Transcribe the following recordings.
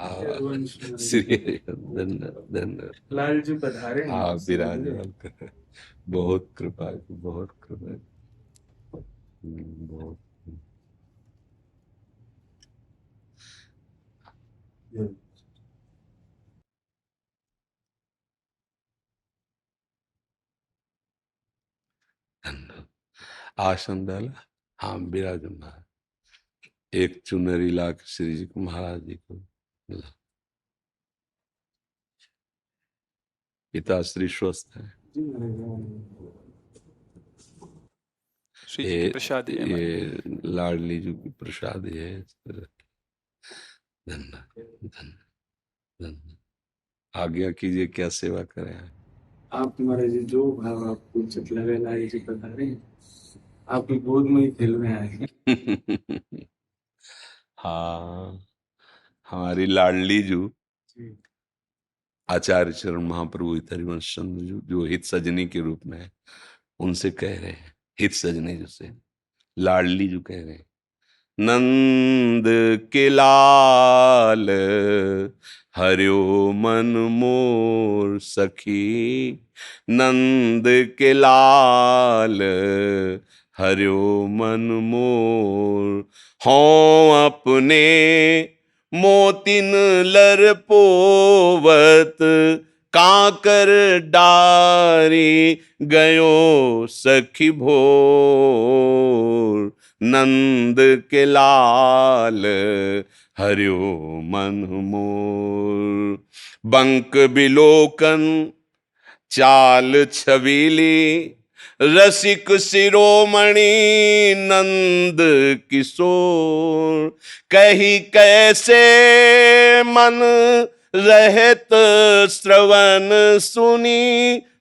श्री धन्यवाद। लाल जी पधारे। हाँ विराजमान कर, बहुत कृपा है, बहुत कृपा है। बहुत धन्यवाद। आसन डाला। हाँ विराजमान। एक चुनरी ला के श्री जी को, महाराज जी को मिला। पिताश्री स्वस्थ है। श्री जी की प्रसादी है हमारे। ये लाडली जी की प्रसादी है। धन्यवाद धन्यवाद धन्यवाद। आज्ञा कीजिए, क्या सेवा करें। आप महाराज जी जो भाव आपको उचित लगे, लाल जी पधारे, आपकी गोद में ही खेल में आएंगे। हाँ, हमारी लाडली जू आचार्य चरण महाप्रभु हरिवंश चंद्र जू, जो हित सजनी के रूप में है, उनसे कह रहे हैं, हित सजनी जो से लाडली जो कह रहे हैं, नंद के लाल हरियो मन मोर सखी, नंद के लाल हरियो मन मोर, हों अपने मोतिन लर पोवत, काकर डारी गयो सखी भोर, नंद के लाल हरियो मन मोर, बंक बिलोकन चाल छबीली, रसिक शिरोमणि नंद किशोर, कही कैसे मन रहत श्रवण सुनी,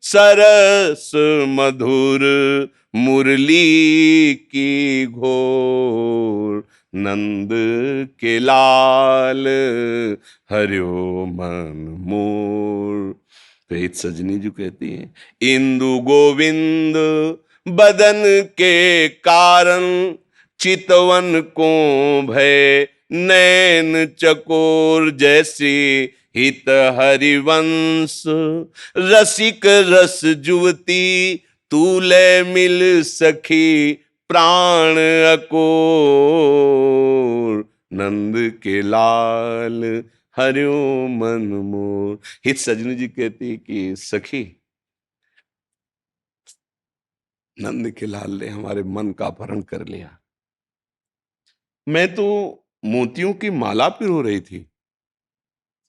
सरस मधुर मुरली की घोर, नंद के लाल हरियो मन मोर। तो हित सजनी जी कहती है, इंदु गोविंद बदन के कारण, चितवन को भय नैन चकोर, जैसी हित हरिवंश रसिक रस जुवती, तूले मिल सखी प्राण अकोर, नंद के लाल हरियो मन मोर। हित सजनी जी कहती कि सखी, नंद के लाल ने हमारे मन का अपहरण कर लिया। मैं तो मोतियों की माला पिरो रही थी,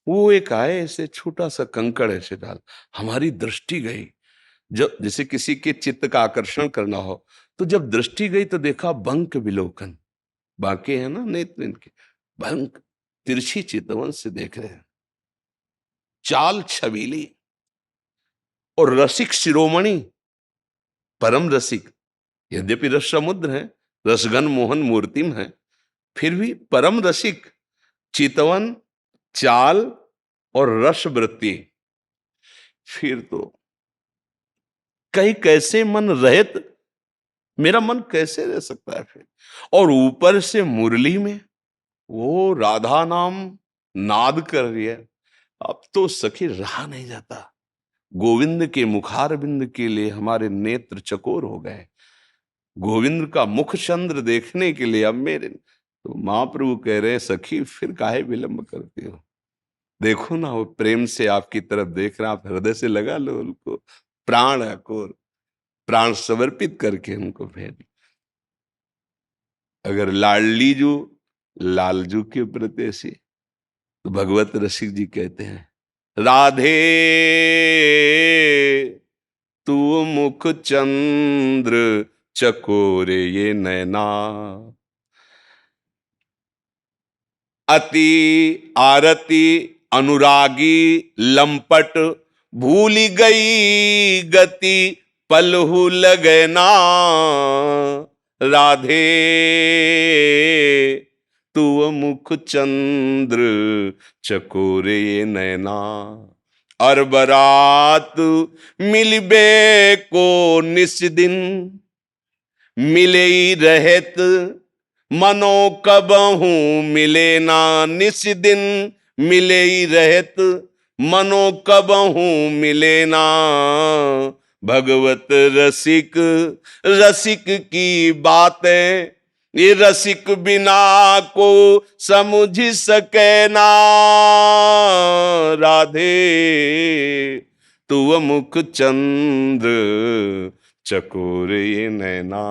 वो एक आए ऐसे छोटा सा कंकड़ ऐसे डाल, हमारी दृष्टि गई। जब जैसे किसी के चित्त का आकर्षण करना हो, तो जब दृष्टि गई तो देखा बंक विलोकन, बाके है ना नेत्र इनके, बंक तिरछी चितवन से देख रहे हैं, चाल छबीली और रसिक शिरोमणि, परम रसिक, यद्यपि रस समुद्र है, रसगन मोहन मूर्तिम है, फिर भी परम रसिक, चितवन, चाल और रस वृत्ति। फिर तो कहीं कैसे मन रहत, मेरा मन कैसे रह सकता है फिर। और ऊपर से मुरली में वो राधा नाम नाद कर रही है, अब तो सखी रहा नहीं जाता। गोविंद के मुखारबिंद के लिए हमारे नेत्र चकोर हो गए, गोविंद का मुख चंद्र देखने के लिए अब मेरे। तो महाप्रभु कह रहे हैं, सखी फिर काहे विलंब करती हो, देखो ना वो प्रेम से आपकी तरफ देख रहा, आप हृदय से लगा लो उनको, प्राण अकोर, प्राण समर्पित करके उनको भेज। अगर लाडली जू लालजू के प्रति ऐसी, तो भगवत रसिक जी कहते हैं, राधे तू मुख चंद्र चकोरे ये नैना, अति आरती अनुरागी लंपट, भूल गई गति पलहु लगना, राधे तू मुख चंद्र चकोरे ये नैना, और बरात मिलबे को निस दिन, मिले ही रहत मनो कबहू मिले ना निस दिन, मिले ही रहत मनो कबहू मिले ना। भगवत रसिक रसिक की बातें ये रसिक बिना को समझ सके ना। राधे तू मुख चंद्र चकोर ये नैना।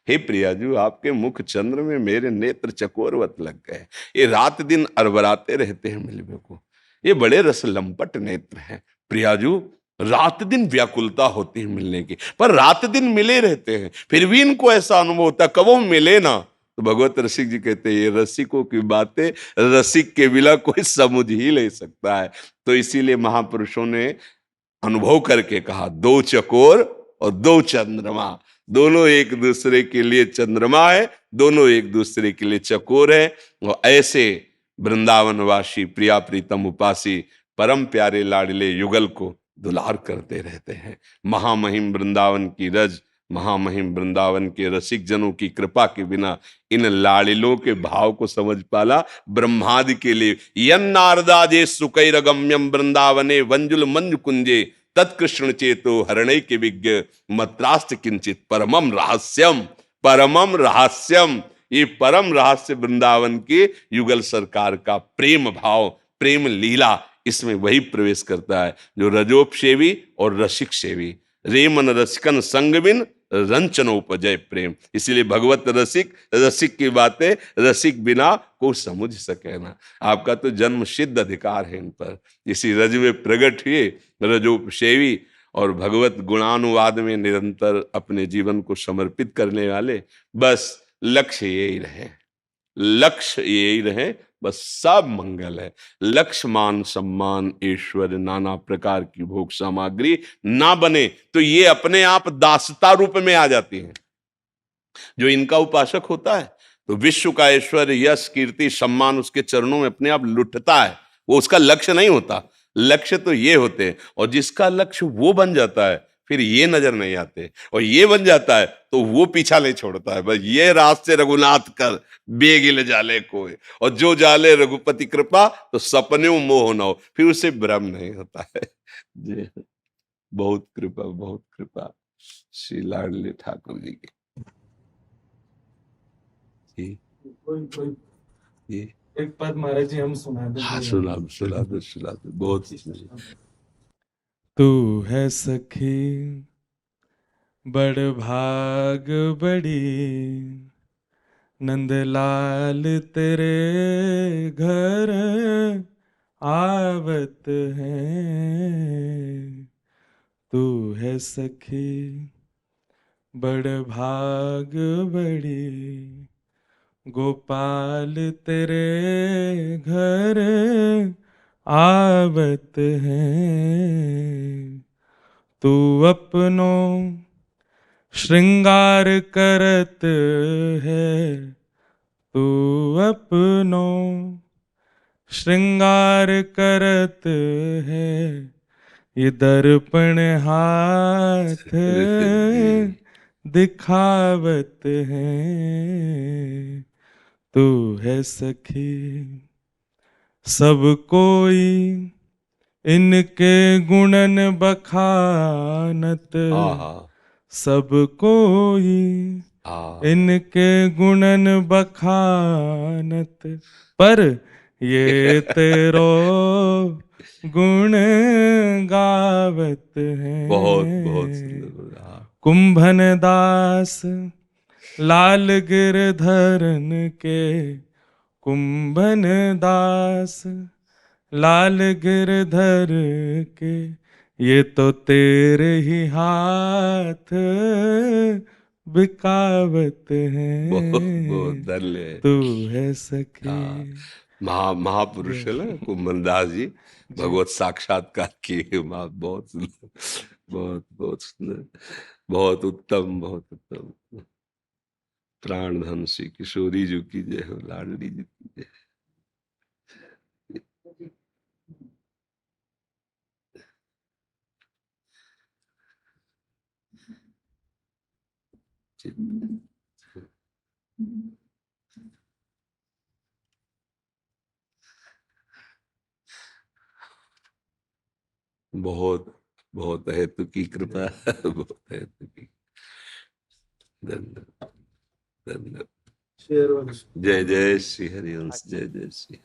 हे प्रियाजू, आपके मुख चंद्र में मेरे नेत्र चकोरवत लग गए। ये रात दिन अरबराते रहते हैं मिलवे को। ये बड़े रस लंपट नेत्र हैं प्रियाजू। रात दिन व्याकुलता होती है मिलने की, पर रात दिन मिले रहते हैं, फिर भी इनको ऐसा अनुभव होता कब वो मिले ना। तो भगवत रसिक जी कहते हैं ये रसिकों की बातें रसिक के बिना कोई समझ ही नहीं सकता है। तो इसीलिए महापुरुषों ने अनुभव करके कहा, दो चकोर और दो चंद्रमा, दोनों एक दूसरे के लिए चंद्रमा है, दोनों एक दूसरे के लिए चकोर है। और ऐसे वृंदावनवासी प्रिया प्रीतम उपासी परम प्यारे लाडले युगल को दुलार करते रहते हैं। महामहिम वृंदावन की रज, महामहिम वृंदावन के रसिक जनों की कृपा के बिना इन लाड़िलों के भाव को समझ पाला ब्रह्मादि के लिए। यन नारदाजे सुकैरगम्यम वृंदावने वंजुल मंज कुंजे तत्कृष्ण चेतो हरणै के विज्ञ मत्रास्त किंचित परमम रहस्यम। परमम रहस्यम, ये परम रहस्य वृंदावन के युगल सरकार का प्रेम भाव, प्रेम लीला, इसमें वही प्रवेश करता है जो रजोपसेवी और रसिक सेवी। रेमन रसिकन संग बिन रंचनोपजय प्रेम। इसलिए भगवत रसिक रसिक की बातें रसिक बिना को समझ सके ना। आपका तो जन्म सिद्ध अधिकार है इन पर। इसी रज में प्रकट हुए रजोपसेवी और भगवत गुणानुवाद में निरंतर अपने जीवन को समर्पित करने वाले। बस लक्ष्य यही रहे, लक्ष्य यही रहे, बस सब मंगल है। लक्ष्य मान सम्मान ऐश्वर्य नाना प्रकार की भोग सामग्री ना बने तो ये अपने आप दासता रूप में आ जाती हैं। जो इनका उपासक होता है तो विश्व का ऐश्वर्य यश कीर्ति सम्मान उसके चरणों में अपने आप लुटता है, वो उसका लक्ष्य नहीं होता। लक्ष्य तो ये होते हैं, और जिसका लक्ष्य वो बन जाता है फिर ये नजर नहीं आते, और ये बन जाता है तो वो पीछा नहीं छोड़ता है। बस ये रास्ते रघुनाथ कर बेगिल जाले कोई, और जो जाले रघुपति कृपा तो सपने मोह न हो, फिर उसे भ्रम नहीं होता है। जी, बहुत कृपा श्री लाडले ठाकुर जी की। जी कोई कोई जी एक पद महाराज जी हम सुना दे। हाँ, सुना दो बहुत। तू है सखी बड़ भाग बड़ी, नंदलाल तेरे घर आवत हैं। तू है सखी बड़ भाग बड़ी, गोपाल तेरे घर आवत हैं। तू अपनो श्रृंगार करत है, तू अपनो श्रृंगार करत है। ये दर्पण हाथ दिखावत है। तू है सखी सब कोई इनके गुणन बखानत, सब कोई इनके गुणन बखानत, पर ये तेरो गुण गावत हैं। बहुत सुंदर। कुंभन दास लाल गिरधरन के, कुंभन दास लाल गिरधर के, ये तो तेरे ही हाथ बिकावत हैं। बहुत धन्य है। तू है सखी। महापुरुष है ना कुंभनदास जी, भगवत साक्षात्कार किए। बहुत सुंदर, बहुत सुंदर, बहुत उत्तम, बहुत उत्तम। प्राण धन श्री किशोरी जी की जय हो, लाडली जी की जय। बहुत बहुत है तुकी कृपा, बहुत है तुकी। धन्यवाद, धन्यवाद। शेयर वंश। जय जय श्री हरिवंश, जय जय श्री।